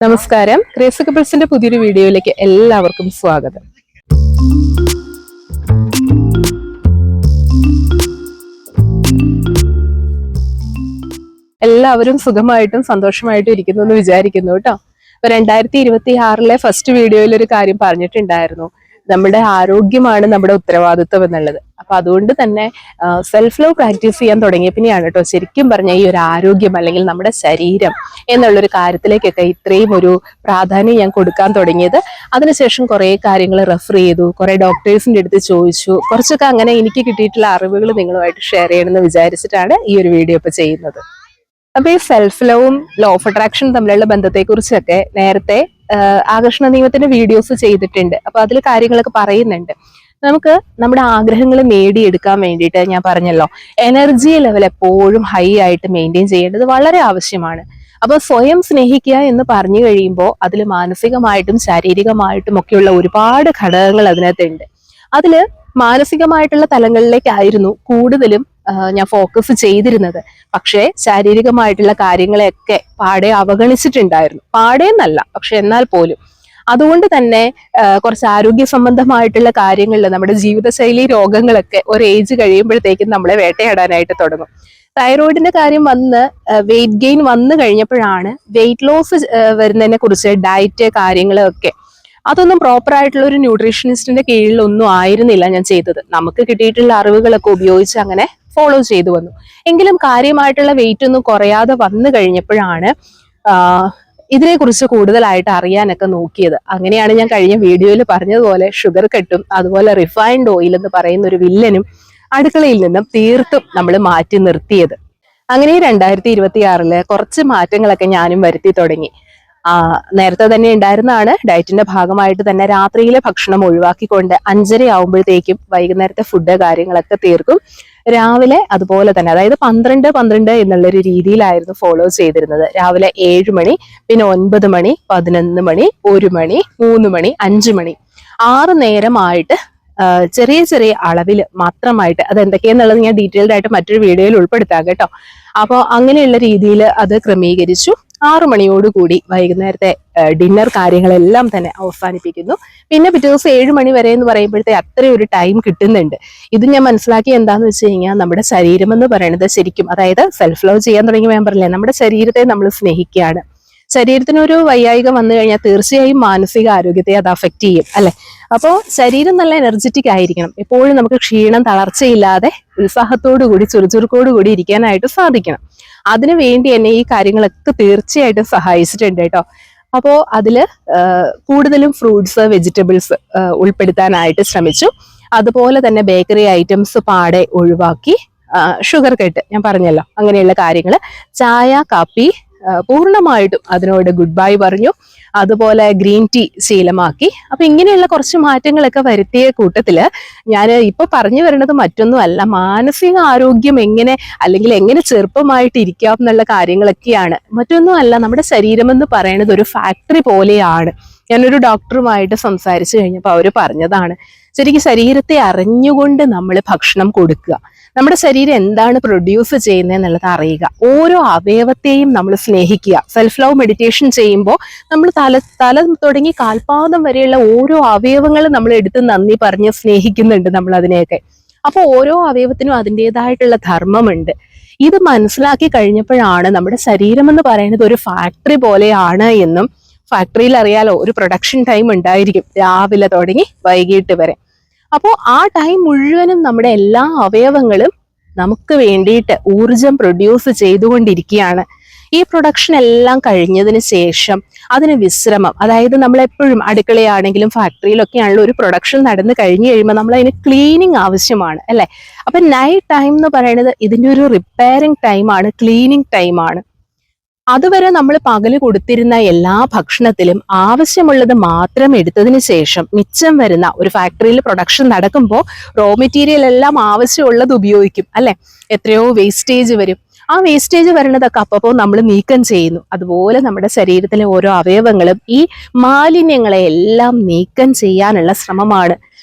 നമസ്കാരം. ക്രേസി കപ്പിൾസിന്റെ പുതിയൊരു വീഡിയോയിലേക്ക് എല്ലാവർക്കും സ്വാഗതം. എല്ലാവരും സുഖമായിട്ടും സന്തോഷമായിട്ടും ഇരിക്കുന്നു എന്ന് വിചാരിക്കുന്നു കേട്ടോ. 2026 ഫസ്റ്റ് വീഡിയോയിൽ ഒരു കാര്യം പറഞ്ഞിട്ടുണ്ടായിരുന്നു, നമ്മുടെ ആരോഗ്യമാണ് നമ്മുടെ ഉത്തരവാദിത്വം എന്നുള്ളത്. അപ്പൊ അതുകൊണ്ട് തന്നെ സെൽഫ് ലവ് പ്രാക്ടീസ് ചെയ്യാൻ തുടങ്ങിയ പിന്നെയാണ് കേട്ടോ ശരിക്കും പറഞ്ഞ ഈ ഒരു ആരോഗ്യം അല്ലെങ്കിൽ നമ്മുടെ ശരീരം എന്നുള്ളൊരു കാര്യത്തിലേക്കൊക്കെ ഇത്രയും ഒരു പ്രാധാന്യം ഞാൻ കൊടുക്കാൻ തുടങ്ങിയത്. അതിനുശേഷം കുറെ കാര്യങ്ങൾ റെഫർ ചെയ്തു, കുറെ ഡോക്ടേഴ്സിന്റെ അടുത്ത് ചോദിച്ചു, കുറച്ചൊക്കെ അങ്ങനെ എനിക്ക് കിട്ടിയിട്ടുള്ള അറിവുകൾ നിങ്ങളുമായിട്ട് ഷെയർ ചെയ്യണമെന്ന് വിചാരിച്ചിട്ടാണ് ഈ ഒരു വീഡിയോ ഇപ്പൊ ചെയ്യുന്നത്. അപ്പൊ ഈ സെൽഫ് ലവും ലോ ഓഫ് അട്രാക്ഷൻ തമ്മിലുള്ള ബന്ധത്തെക്കുറിച്ചൊക്കെ നേരത്തെ ആകർഷണ നിയമത്തിന്റെ വീഡിയോസ് ചെയ്തിട്ടുണ്ട്. അപ്പൊ അതിൽ കാര്യങ്ങളൊക്കെ പറയുന്നുണ്ട്. നമുക്ക് നമ്മുടെ ആഗ്രഹങ്ങൾ നേടിയെടുക്കാൻ വേണ്ടിയിട്ട് ഞാൻ പറഞ്ഞല്ലോ, എനർജി ലെവൽ എപ്പോഴും ഹൈ ആയിട്ട് മെയിൻറ്റെയിൻ ചെയ്യേണ്ടത് വളരെ ആവശ്യമാണ്. അപ്പൊ സ്വയം സ്നേഹിക്കുക എന്ന് പറഞ്ഞു കഴിയുമ്പോൾ അതിൽ മാനസികമായിട്ടും ശാരീരികമായിട്ടും ഒക്കെയുള്ള ഒരുപാട് ഘടകങ്ങൾ അതിനകത്തുണ്ട്. അതില് മാനസികമായിട്ടുള്ള തലങ്ങളിലേക്കായിരുന്നു കൂടുതലും ഞാൻ ഫോക്കസ് ചെയ്തിരുന്നത്. പക്ഷേ ശാരീരികമായിട്ടുള്ള കാര്യങ്ങളെയൊക്കെ പാടെ അവഗണിച്ചിട്ടുണ്ടായിരുന്നു. പാടേന്നല്ല, പക്ഷെ എന്നാൽ പോലും അതുകൊണ്ട് തന്നെ കുറച്ച് ആരോഗ്യ സംബന്ധമായിട്ടുള്ള കാര്യങ്ങളിൽ നമ്മുടെ ജീവിതശൈലി രോഗങ്ങളൊക്കെ ഒരു ഏജ് കഴിയുമ്പോഴത്തേക്കും നമ്മളെ വേട്ടയാടാനായിട്ട് തുടങ്ങും. തൈറോയിഡിന്റെ കാര്യം വന്ന് വെയിറ്റ് ഗെയിൻ വന്നു കഴിഞ്ഞപ്പോഴാണ് വെയിറ്റ് ലോസ് വരുന്നതിനെ കുറിച്ച് ഡയറ്റ് കാര്യങ്ങളൊക്കെ അതൊന്നും പ്രോപ്പർ ആയിട്ടുള്ള ഒരു ന്യൂട്രീഷനിസ്റ്റിന്റെ കീഴിലൊന്നും ആയിരുന്നില്ല ഞാൻ ചെയ്തത്. നമുക്ക് കിട്ടിയിട്ടുള്ള അറിവുകളൊക്കെ ഉപയോഗിച്ച് അങ്ങനെ ഫോളോ ചെയ്തു വന്നു. എങ്കിലും കാര്യമായിട്ടുള്ള വെയിറ്റ് ഒന്നും കുറയാതെ വന്നു കഴിഞ്ഞപ്പോഴാണ് ഇതിനെക്കുറിച്ച് കൂടുതലായിട്ട് അറിയാനൊക്കെ നോക്കിയത്. അങ്ങനെയാണ് ഞാൻ കഴിഞ്ഞ വീഡിയോയിൽ പറഞ്ഞതുപോലെ ഷുഗർ കട്ടും അതുപോലെ റിഫൈൻഡ് ഓയിൽ എന്ന് പറയുന്ന ഒരു വില്ലനും അടുക്കളയിൽ നിന്നും തീർത്തും നമ്മൾ മാറ്റി നിർത്തിയത്. അങ്ങനെ 2026 കുറച്ച് മാറ്റങ്ങളൊക്കെ ഞാനും വരുത്തി തുടങ്ങി. നേരത്തെ തന്നെ ഉണ്ടായിരുന്നതാണ്. ഡയറ്റിന്റെ ഭാഗമായിട്ട് തന്നെ രാത്രിയിലെ ഭക്ഷണം ഒഴിവാക്കിക്കൊണ്ട് 5:30 ആവുമ്പോഴത്തേക്കും വൈകുന്നേരത്തെ ഫുഡ് കാര്യങ്ങളൊക്കെ തീർക്കും. രാവിലെ അതുപോലെ തന്നെ, അതായത് 12 എന്നുള്ളൊരു രീതിയിലായിരുന്നു ഫോളോ ചെയ്തിരുന്നത്. രാവിലെ 7 മണി, പിന്നെ 9 മണി, 11 മണി, 1 മണി, 3 മണി, 5 മണി, 6 നേരമായിട്ട് ചെറിയ ചെറിയ അളവിൽ മാത്രമായിട്ട്, അത് എന്തൊക്കെയാന്നുള്ളത് ഞാൻ ഡീറ്റെയിൽഡ് ആയിട്ട് മറ്റൊരു വീഡിയോയിൽ ഉൾപ്പെടുത്താം കേട്ടോ. അപ്പോൾ അങ്ങനെയുള്ള രീതിയിൽ അത് ക്രമീകരിച്ചു. 6 മണിയോടുകൂടി വൈകുന്നേരത്തെ ഡിന്നർ കാര്യങ്ങളെല്ലാം തന്നെ അവസാനിപ്പിക്കുന്നു. പിന്നെ പിറ്റേ ദിവസം 7 മണി വരെ എന്ന് പറയുമ്പോഴത്തെ അത്രയും ഒരു ടൈം കിട്ടുന്നുണ്ട്. ഇത് ഞാൻ മനസ്സിലാക്കി എന്താന്ന് വെച്ച് കഴിഞ്ഞാൽ, നമ്മുടെ ശരീരം എന്ന് പറയുന്നത് ശരിക്കും, അതായത് സെൽഫ് ലവ് ചെയ്യാൻ തുടങ്ങിയ ഞാൻ പറഞ്ഞില്ലേ, നമ്മുടെ ശരീരത്തെ നമ്മൾ സ്നേഹിക്കുകയാണ്. ശരീരത്തിനൊരു വയ്യായിക വന്നു കഴിഞ്ഞാൽ തീർച്ചയായും മാനസിക ആരോഗ്യത്തെ അത് അഫക്റ്റ് ചെയ്യും, അല്ലെ? അപ്പോൾ ശരീരം നല്ല എനർജറ്റിക് ആയിരിക്കണം. എപ്പോഴും നമുക്ക് ക്ഷീണം തളർച്ചയില്ലാതെ ഉത്സാഹത്തോടു കൂടി ചുറുചുറുക്കോടു കൂടി ഇരിക്കാനായിട്ട് സാധിക്കണം. അതിനു വേണ്ടി എന്നെ ഈ കാര്യങ്ങളൊക്കെ തീർച്ചയായിട്ടും സഹായിച്ചിട്ടുണ്ട് കേട്ടോ. അപ്പോൾ അതില് കൂടുതലും ഫ്രൂട്ട്സ് വെജിറ്റബിൾസ് ഉൾപ്പെടുത്താനായിട്ട് ശ്രമിച്ചു. അതുപോലെ തന്നെ ബേക്കറി ഐറ്റംസ് പാടെ ഒഴിവാക്കി. ഷുഗർ കട്ട് ഞാൻ പറഞ്ഞല്ലോ, അങ്ങനെയുള്ള കാര്യങ്ങൾ. ചായ കാപ്പി പൂർണ്ണമായിട്ടും അതിനോട് ഗുഡ് ബൈ പറഞ്ഞു. അതുപോലെ ഗ്രീൻ ടീ ശീലമാക്കി. അപ്പൊ ഇങ്ങനെയുള്ള കുറച്ച് മാറ്റങ്ങളൊക്കെ വരുത്തിയ കൂട്ടത്തില് ഞാൻ ഇപ്പൊ പറഞ്ഞു വരുന്നത് മറ്റൊന്നും അല്ല, മാനസിക ആരോഗ്യം എങ്ങനെ, അല്ലെങ്കിൽ എങ്ങനെ ചെറുപ്പമായിട്ട് ഇരിക്കാം എന്നുള്ള കാര്യങ്ങളൊക്കെയാണ്. മറ്റൊന്നും അല്ല, നമ്മുടെ ശരീരം എന്ന് പറയുന്നത് ഒരു ഫാക്ടറി പോലെയാണ്. ഞാനൊരു ഡോക്ടറുമായിട്ട് സംസാരിച്ചു കഴിഞ്ഞപ്പോൾ അവര് പറഞ്ഞതാണ്, ശരിക്കും ശരീരത്തെ അറിഞ്ഞുകൊണ്ട് നമ്മൾ ഭക്ഷണം കൊടുക്കുക, നമ്മുടെ ശരീരം എന്താണ് പ്രൊഡ്യൂസ് ചെയ്യുന്നത് എന്നുള്ളത് അറിയുക, ഓരോ അവയവത്തെയും നമ്മൾ സ്നേഹിക്കുക. സെൽഫ് ലവ് മെഡിറ്റേഷൻ ചെയ്യുമ്പോൾ നമ്മൾ തല തുടങ്ങി കാൽപാദം വരെയുള്ള ഓരോ അവയവങ്ങളും നമ്മൾ എടുത്ത് നന്ദി പറഞ്ഞ് സ്നേഹിക്കുന്നുണ്ട് നമ്മൾ അതിനെയൊക്കെ. അപ്പൊ ഓരോ അവയവത്തിനും അതിൻ്റെതായിട്ടുള്ള ധർമ്മമുണ്ട്. ഇത് മനസ്സിലാക്കി കഴിഞ്ഞപ്പോഴാണ് നമ്മുടെ ശരീരം എന്ന് പറയുന്നത് ഒരു ഫാക്ടറി പോലെയാണ് എന്നും, ഫാക്ടറിയിൽ അറിയാലോ ഒരു പ്രൊഡക്ഷൻ ടൈം ഉണ്ടായിരിക്കും, രാവിലെ തുടങ്ങി വൈകിട്ട് വരെ. അപ്പോൾ ആ ടൈം മുഴുവനും നമ്മുടെ എല്ലാ അവയവങ്ങളും നമുക്ക് വേണ്ടിയിട്ട് ഊർജം പ്രൊഡ്യൂസ് ചെയ്തുകൊണ്ടിരിക്കുകയാണ്. ഈ പ്രൊഡക്ഷൻ എല്ലാം കഴിഞ്ഞതിന് ശേഷം അതിന് വിശ്രമം, അതായത് നമ്മളെപ്പോഴും അടുക്കളയാണെങ്കിലും ഫാക്ടറിയിലൊക്കെ ആണെങ്കിലും ഒരു പ്രൊഡക്ഷൻ നടന്നു കഴിഞ്ഞു കഴിയുമ്പോൾ നമ്മൾ അതിന് ക്ലീനിങ് ആവശ്യമാണ്, അല്ലെ? അപ്പൊ നൈറ്റ് ടൈം എന്ന് പറയുന്നത് ഇതിന്റെ ഒരു റിപ്പയറിംഗ് ടൈമാണ്, ക്ലീനിങ് ടൈമാണ്. അതുവരെ നമ്മൾ പകല് കൊടുത്തിരുന്ന എല്ലാ ഭക്ഷണത്തിലും ആവശ്യമുള്ളത് മാത്രം എടുത്തതിന് ശേഷം മിച്ചം വരുന്ന ഒരു ഫാക്ടറിയിൽ പ്രൊഡക്ഷൻ നടക്കുമ്പോൾ റോ മെറ്റീരിയൽ എല്ലാം ആവശ്യമുള്ളത് ഉപയോഗിക്കും, അല്ലെ? എത്രയോ വേസ്റ്റേജ് വരും. ആ വേസ്റ്റേജ് വരുന്നതൊക്കെ അപ്പോൾ നമ്മൾ നീക്കം ചെയ്യുന്നു. അതുപോലെ നമ്മുടെ ശരീരത്തിലെ ഓരോ അവയവങ്ങളും ഈ മാലിന്യങ്ങളെ എല്ലാം നീക്കം ചെയ്യാനുള്ള ശ്രമമാണ്.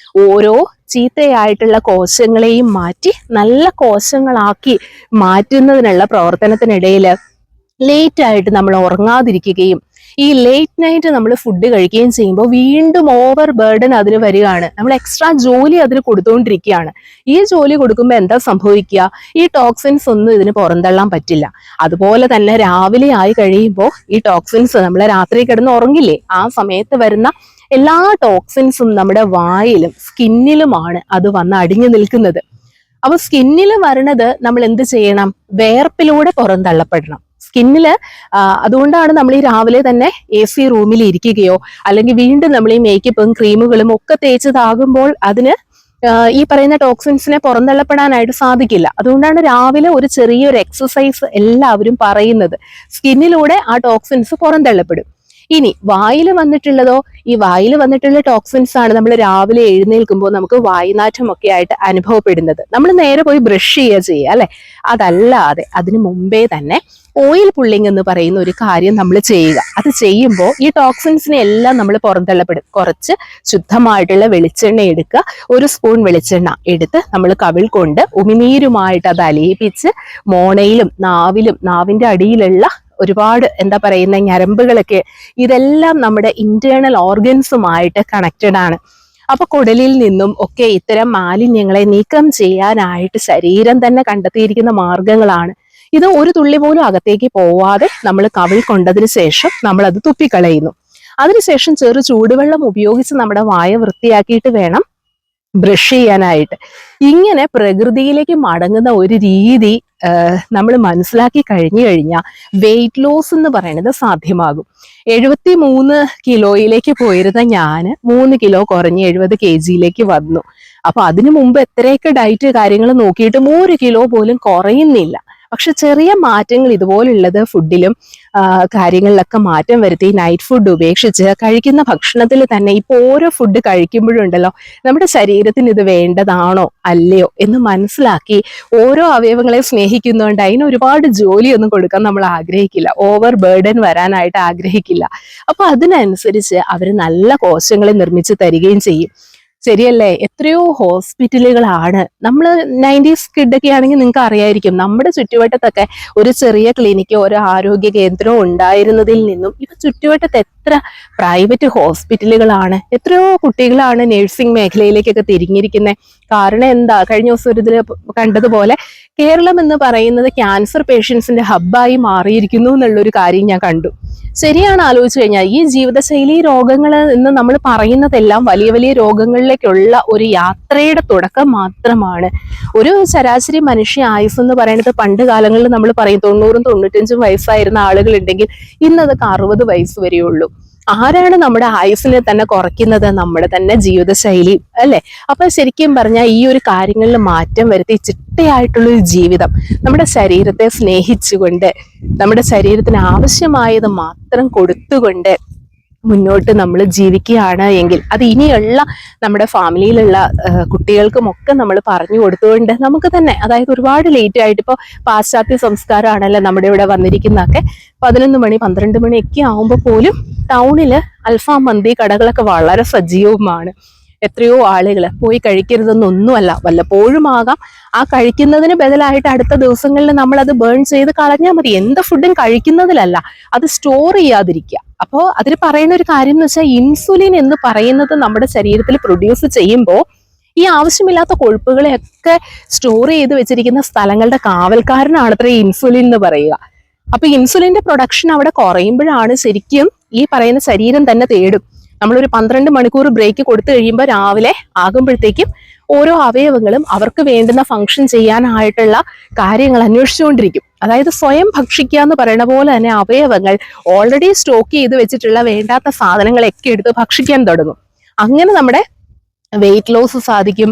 ഓരോ ചീത്തയായിട്ടുള്ള കോശങ്ങളെയും മാറ്റി നല്ല കോശങ്ങളാക്കി മാറ്റുന്നതിനുള്ള പ്രവർത്തനത്തിനിടയിൽ ലേറ്റ് ആയിട്ട് നമ്മൾ ഉറങ്ങാതിരിക്കുകയും ഈ ലേറ്റ് നൈറ്റ് നമ്മൾ ഫുഡ് കഴിക്കുകയും ചെയ്യുമ്പോൾ വീണ്ടും ഓവർ ബേർഡൻ അതിന് വരികയാണ്. നമ്മൾ എക്സ്ട്രാ ജോലി അതിന് കൊടുത്തുകൊണ്ടിരിക്കുകയാണ്. ഈ ജോലി കൊടുക്കുമ്പോൾ എന്താ സംഭവിക്കുക? ഈ ടോക്സിൻസ് ഒന്നും ഇതിന് പുറന്തള്ളാൻ പറ്റില്ല. അതുപോലെ തന്നെ രാവിലെ ആയി കഴിയുമ്പോൾ ഈ ടോക്സിൻസ് നമ്മൾ രാത്രി കിടന്ന് ഉറങ്ങില്ലേ, ആ സമയത്ത് വരുന്ന എല്ലാ ടോക്സിൻസും നമ്മുടെ വായിലും സ്കിന്നിലുമാണ് അത് വന്ന് അടിഞ്ഞു നിൽക്കുന്നത്. അപ്പൊ സ്കിന്നിൽ വരണത് നമ്മൾ എന്ത് ചെയ്യണം? വേർപ്പിലൂടെ പുറന്തള്ളപ്പെടണം. സ്കിന്നില് അതുകൊണ്ടാണ് നമ്മൾ ഈ രാവിലെ തന്നെ AC റൂമിൽ ഇരിക്കുകയോ അല്ലെങ്കിൽ വീണ്ടും നമ്മൾ ഈ മേക്കപ്പും ക്രീമുകളും ഒക്കെ തേച്ചതാകുമ്പോൾ അതിന് ഈ പറയുന്ന ടോക്സിൻസിനെ പുറന്തള്ളപ്പെടാനായിട്ട് സാധിക്കില്ല. അതുകൊണ്ടാണ് രാവിലെ ഒരു ചെറിയൊരു എക്സസൈസ് എല്ലാവരും പറയുന്നത്. സ്കിന്നിലൂടെ ആ ടോക്സിൻസ് പുറന്തള്ളപ്പെടും. ഇനി വായിൽ വന്നിട്ടുള്ളതോ, ഈ വായിൽ വന്നിട്ടുള്ള ടോക്സിൻസ് ആണ് നമ്മൾ രാവിലെ എഴുന്നേൽക്കുമ്പോൾ നമുക്ക് വായുനാറ്റമൊക്കെ ആയിട്ട് അനുഭവപ്പെടുന്നത്. നമ്മൾ നേരെ പോയി ബ്രഷ് ചെയ്യുക അല്ലെ? അതല്ലാതെ അതിനു മുമ്പേ തന്നെ ഓയിൽ പുള്ളിങ് എന്ന് പറയുന്ന ഒരു കാര്യം നമ്മൾ ചെയ്യുക. അത് ചെയ്യുമ്പോൾ ഈ ടോക്സിൻസിനെ എല്ലാം നമ്മൾ പുറന്തള്ളപ്പെടും. കുറച്ച് ശുദ്ധമായിട്ടുള്ള വെളിച്ചെണ്ണ എടുക്കുക. 1 സ്പൂൺ വെളിച്ചെണ്ണ എടുത്ത് നമ്മൾ കവിൾ കൊണ്ട് ഉമിനീരുമായിട്ട് അത് അലിയിപ്പിച്ച് മോണയിലും നാവിലും നാവിന്റെ അടിയിലുള്ള ഒരുപാട് എന്താ പറയുന്ന ഞരമ്പുകളൊക്കെ, ഇതെല്ലാം നമ്മുടെ ഇന്റേണൽ ഓർഗൻസുമായിട്ട് കണക്റ്റഡ് ആണ്. അപ്പൊ കുടലിൽ നിന്നും ഒക്കെ ഇത്തരം മാലിന്യങ്ങളെ നീക്കം ചെയ്യാനായിട്ട് ശരീരം തന്നെ കണ്ടെത്തിയിരിക്കുന്ന മാർഗങ്ങളാണ്. ഇത് ഒരു തുള്ളി പോലും അകത്തേക്ക് പോവാതെ നമ്മൾ കവിൾ കൊണ്ടതിന് ശേഷം നമ്മൾ അത് തുപ്പിക്കളയുന്നു. അതിനുശേഷം ചെറു ചൂടുവെള്ളം ഉപയോഗിച്ച് നമ്മുടെ വായ വൃത്തിയാക്കിയിട്ട് വേണം ബ്രഷ് ചെയ്യാനായിട്ട്. ഇങ്ങനെ പ്രകൃതിയിലേക്ക് മടങ്ങുന്ന ഒരു രീതി നമ്മൾ മനസ്സിലാക്കി കഴിഞ്ഞു കഴിഞ്ഞാൽ വെയിറ്റ് ലോസ് എന്ന് പറയുന്നത് സാധ്യമാകും. 73 കിലോയിലേക്ക് പോയിരുന്ന ഞാൻ 3 കിലോ കുറഞ്ഞ് 70 kg വന്നു. അപ്പൊ അതിനു മുമ്പ് എത്രയൊക്കെ ഡയറ്റ് കാര്യങ്ങൾ നോക്കിയിട്ടും 1 കിലോ പോലും കുറയുന്നില്ല. പക്ഷെ ചെറിയ മാറ്റങ്ങൾ ഇതുപോലുള്ളത് ഫുഡിലും കാര്യങ്ങളിലൊക്കെ മാറ്റം വരുത്തി നൈറ്റ് ഫുഡ് ഉപേക്ഷിച്ച് കഴിക്കുന്ന ഭക്ഷണത്തിൽ തന്നെ ഇപ്പൊ ഓരോ ഫുഡ് കഴിക്കുമ്പോഴും ഉണ്ടല്ലോ, നമ്മുടെ ശരീരത്തിന് ഇത് വേണ്ടതാണോ അല്ലയോ എന്ന് മനസ്സിലാക്കി ഓരോ അവയവങ്ങളെ സ്നേഹിക്കുന്നതുകൊണ്ട് അതിന് ഒരുപാട് ജോലിയൊന്നും കൊടുക്കാൻ നമ്മൾ ആഗ്രഹിക്കില്ല. ഓവർ ബേർഡൻ വരാനായിട്ട് ആഗ്രഹിക്കില്ല. അപ്പൊ അതിനനുസരിച്ച് അവർ നല്ല കോശങ്ങളെ നിർമ്മിച്ച് തരികയും ചെയ്യും. ശരിയല്ലേ? എത്രയോ ഹോസ്പിറ്റലുകളാണ്. നമ്മൾ 90s കിഡൊക്കെ ആണെങ്കിൽ നിങ്ങൾക്ക് അറിയായിരിക്കും, നമ്മുടെ ചുറ്റുവട്ടത്തൊക്കെ ഒരു ചെറിയ ക്ലിനിക്കോ ഒരു ആരോഗ്യ കേന്ദ്രമോ ഉണ്ടായിരുന്നതിൽ നിന്നും ഇപ്പൊ ചുറ്റുവട്ടത്ത് എത്ര പ്രൈവറ്റ് ഹോസ്പിറ്റലുകളാണ്. എത്രയോ കുട്ടികളാണ് നഴ്സിംഗ് മേഖലയിലേക്കൊക്കെ തിരിഞ്ഞിരിക്കുന്നത്. കാരണം എന്താ? കഴിഞ്ഞ ദിവസം ഒരു ഇതിൽ കണ്ടതുപോലെ കേരളം എന്ന് പറയുന്നത് ക്യാൻസർ പേഷ്യൻസിന്റെ ഹബ്ബായി മാറിയിരിക്കുന്നു എന്നുള്ളൊരു കാര്യം ഞാൻ കണ്ടു. ശരിയാണ്. ആലോചിച്ചു കഴിഞ്ഞാൽ ഈ ജീവിതശൈലി രോഗങ്ങൾ എന്ന് നമ്മൾ പറയുന്നതെല്ലാം വലിയ വലിയ രോഗങ്ങളിലേക്കുള്ള ഒരു യാത്രയുടെ തുടക്കം മാത്രമാണ്. ഒരു ശരാശരി മനുഷ്യ ആയുസ് എന്ന് പറയുന്നത് പണ്ട് കാലങ്ങളിൽ നമ്മൾ പറയും 90ഉം 95ഉം വയസ്സായിരുന്ന ആളുകൾ ഉണ്ടെങ്കിൽ ഇന്നതൊക്കെ 60 വയസ്സ് വരെയുള്ളൂ. ആരാണ് നമ്മുടെ ആയുസ്സിനെ തന്നെ കുറയ്ക്കുന്നത്? നമ്മുടെ തന്നെ ജീവിതശൈലി അല്ലെ? അപ്പൊ ശരിക്കും പറഞ്ഞാൽ ഈ ഒരു കാര്യങ്ങളിൽ മാറ്റം വരുത്തി ചിട്ടയായിട്ടുള്ളൊരു ജീവിതം, നമ്മുടെ ശരീരത്തെ സ്നേഹിച്ചുകൊണ്ട് നമ്മുടെ ശരീരത്തിന് ആവശ്യമായത് മാത്രം കൊടുത്തുകൊണ്ട് മുന്നോട്ട് നമ്മൾ ജീവിക്കുകയാണ് എങ്കിൽ അത് ഇനിയുള്ള നമ്മുടെ ഫാമിലിയിലുള്ള കുട്ടികൾക്കുമൊക്കെ നമ്മൾ പറഞ്ഞു കൊടുത്തുകൊണ്ട് നമുക്ക് തന്നെ, അതായത് ഒരുപാട് ലേറ്റ് ആയിട്ട് ഇപ്പോൾ പാശ്ചാത്യ സംസ്കാരമാണല്ലോ നമ്മുടെ ഇവിടെ വന്നിരിക്കുന്നതൊക്കെ, 11 മണി 12 മണിയൊക്കെ ആവുമ്പോൾ പോലും ടൗണില് അൽഫാം മന്തി കടകളൊക്കെ വളരെ സജീവമാണ്. എത്രയോ ആളുകൾ പോയി കഴിക്കരുതെന്നൊന്നുമല്ല, വല്ലപ്പോഴും ആകാം. ആ കഴിക്കുന്നതിന് ബദലായിട്ട് അടുത്ത ദിവസങ്ങളിൽ നമ്മൾ അത് ബേൺ ചെയ്ത് കളഞ്ഞാൽ മതി. എന്ത് ഫുഡും കഴിക്കുന്നതിലല്ല, അത് സ്റ്റോർ ചെയ്യാതിരിക്കുക. അപ്പോൾ അതിൽ പറയുന്ന ഒരു കാര്യം എന്ന് വെച്ചാൽ ഇൻസുലിൻ എന്ന് പറയുന്നത് നമ്മുടെ ശരീരത്തിൽ പ്രൊഡ്യൂസ് ചെയ്യുമ്പോൾ ഈ ആവശ്യമില്ലാത്ത കൊഴുപ്പുകളെയൊക്കെ സ്റ്റോർ ചെയ്ത് വെച്ചിരിക്കുന്ന സ്ഥലങ്ങളുടെ കാവൽക്കാരനാണ് അത്ര ഇൻസുലിൻ എന്ന് പറയുക. അപ്പൊ ഇൻസുലിന്റെ പ്രൊഡക്ഷൻ അവിടെ കുറയുമ്പോഴാണ് ശരിക്കും ഈ പറയുന്ന ശരീരം തന്നെ തേടും. നമ്മളൊരു 12 മണിക്കൂർ ബ്രേക്ക് കൊടുത്തു കഴിയുമ്പോൾ രാവിലെ ആകുമ്പോഴത്തേക്കും ഓരോ അവയവങ്ങളും അവർക്ക് വേണ്ടുന്ന ഫംഗ്ഷൻ ചെയ്യാനായിട്ടുള്ള കാര്യങ്ങൾ അന്വേഷിച്ചുകൊണ്ടിരിക്കും. അതായത് സ്വയം ഭക്ഷിക്കുക എന്ന് പറയുന്ന പോലെ തന്നെ അവയവങ്ങൾ ഓൾറെഡി സ്റ്റോക്ക് ചെയ്ത് വെച്ചിട്ടുള്ള വേണ്ടാത്ത സാധനങ്ങളൊക്കെ എടുത്ത് ഭക്ഷിക്കാൻ തുടങ്ങും. അങ്ങനെ നമ്മുടെ വെയിറ്റ് ലോസ് സാധിക്കും.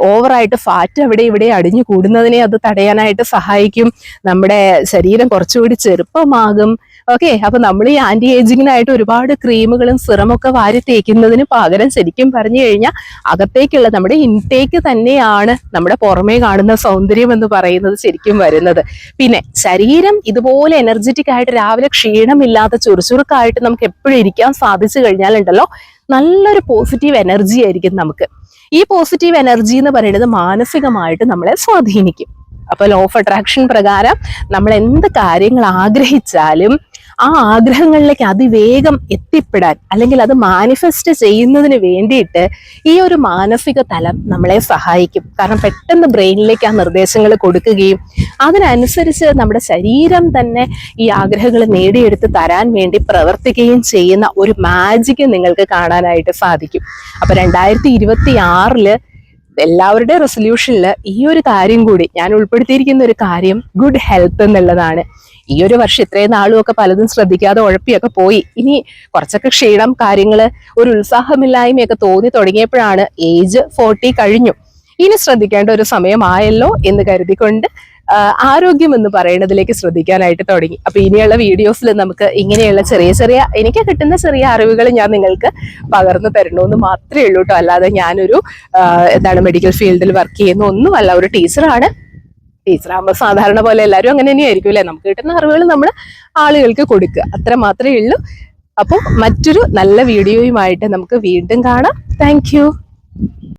ഓവറായിട്ട് ഫാറ്റ് അവിടെ ഇവിടെ അടിഞ്ഞു കൂടുന്നതിനെ അത് തടയാനായിട്ട് സഹായിക്കും. നമ്മുടെ ശരീരം കുറച്ചുകൂടി ചെറുപ്പമാകും. ഓക്കെ, അപ്പൊ നമ്മൾ ഈ ആന്റി ഏജിങ്ങിനായിട്ട് ഒരുപാട് ക്രീമുകളും സിറമൊക്കെ വാരി തേക്കുന്നതിന് പകരം ശരിക്കും പറഞ്ഞു കഴിഞ്ഞാൽ അകത്തേക്കുള്ള നമ്മുടെ ഇൻടേക്ക് തന്നെയാണ് നമ്മുടെ പുറമേ കാണുന്ന സൗന്ദര്യം എന്ന് പറയുന്നത് ശരിക്കും വരുന്നത്. പിന്നെ ശരീരം ഇതുപോലെ എനർജറ്റിക് ആയിട്ട് രാവിലെ ക്ഷീണമില്ലാത്ത ചുറുചുറുക്കായിട്ട് നമുക്ക് എപ്പോഴും ഇരിക്കാൻ സാധിച്ചു കഴിഞ്ഞാലുണ്ടല്ലോ, നല്ലൊരു പോസിറ്റീവ് എനർജി ആയിരിക്കും നമുക്ക്. ഈ പോസിറ്റീവ് എനർജി എന്ന് പറയുന്നത് മാനസികമായിട്ട് നമ്മളെ സ്വാധീനിക്കും. അപ്പൊ ലോ ഓഫ് അട്രാക്ഷൻ പ്രകാരം നമ്മൾ എന്ത് കാര്യങ്ങൾ ആഗ്രഹിച്ചാലും ആ ആഗ്രഹങ്ങളിലേക്ക് അതിവേഗം എത്തിപ്പെടാൻ അല്ലെങ്കിൽ അത് മാനിഫെസ്റ്റ് ചെയ്യുന്നതിന് വേണ്ടിയിട്ട് ഈ ഒരു മാനസിക തലം നമ്മളെ സഹായിക്കും. കാരണം പെട്ടെന്ന് ബ്രെയിനിലേക്ക് ആ നിർദ്ദേശങ്ങൾ കൊടുക്കുകയും അതിനനുസരിച്ച് നമ്മുടെ ശരീരം തന്നെ ഈ ആഗ്രഹങ്ങൾ നേടിയെടുത്ത് തരാൻ വേണ്ടി പ്രവർത്തിക്കുകയും ചെയ്യുന്ന ഒരു മാജിക് നിങ്ങൾക്ക് കാണാനായിട്ട് സാധിക്കും. അപ്പൊ 2026 എല്ലാവരുടെയും റെസൊല്യൂഷനിൽ ഈ ഒരു കാര്യം കൂടി ഞാൻ ഉൾപ്പെടുത്തിയിരിക്കുന്ന ഒരു കാര്യം ഗുഡ് ഹെൽത്ത് എന്നുള്ളതാണ്. ഈ ഒരു വർഷം ഇത്രയും നാളും ഒക്കെ പലതും ശ്രദ്ധിക്കാതെ ഉഴപ്പിയൊക്കെ പോയി. ഇനി കുറച്ചൊക്കെ ക്ഷീണം, കാര്യങ്ങള്, ഒരു ഉത്സാഹമില്ലായ്മയൊക്കെ തോന്നി തുടങ്ങിയപ്പോഴാണ് ഏജ് 40 കഴിഞ്ഞു. ഇനി ശ്രദ്ധിക്കേണ്ട ഒരു സമയമായല്ലോ എന്ന് കരുതിക്കൊണ്ട് ആരോഗ്യം എന്ന് പറയുന്നതിലേക്ക് ശ്രദ്ധിക്കാനായിട്ട് തുടങ്ങി. അപ്പൊ ഇനിയുള്ള വീഡിയോസിൽ നമുക്ക് ഇങ്ങനെയുള്ള ചെറിയ എനിക്ക് കിട്ടുന്ന ചെറിയ അറിവുകൾ ഞാൻ നിങ്ങൾക്ക് പകർന്നു തരണമെന്ന് മാത്രമേ ഉള്ളൂ കേട്ടോ. അല്ലാതെ ഞാനൊരു മെഡിക്കൽ ഫീൽഡിൽ വർക്ക് ചെയ്യുന്ന ഒന്നുമല്ല, ഒരു ടീച്ചറാണ്. ടീച്ചറാകുമ്പോൾ സാധാരണ പോലെ എല്ലാവരും അങ്ങനെ തന്നെയായിരിക്കും അല്ലെ, നമുക്ക് കിട്ടുന്ന അറിവുകൾ നമ്മൾ ആളുകൾക്ക് കൊടുക്കുക, അത്ര മാത്രമേ ഉള്ളൂ. അപ്പോൾ മറ്റൊരു നല്ല വീഡിയോയുമായിട്ട് നമുക്ക് വീണ്ടും കാണാം. താങ്ക്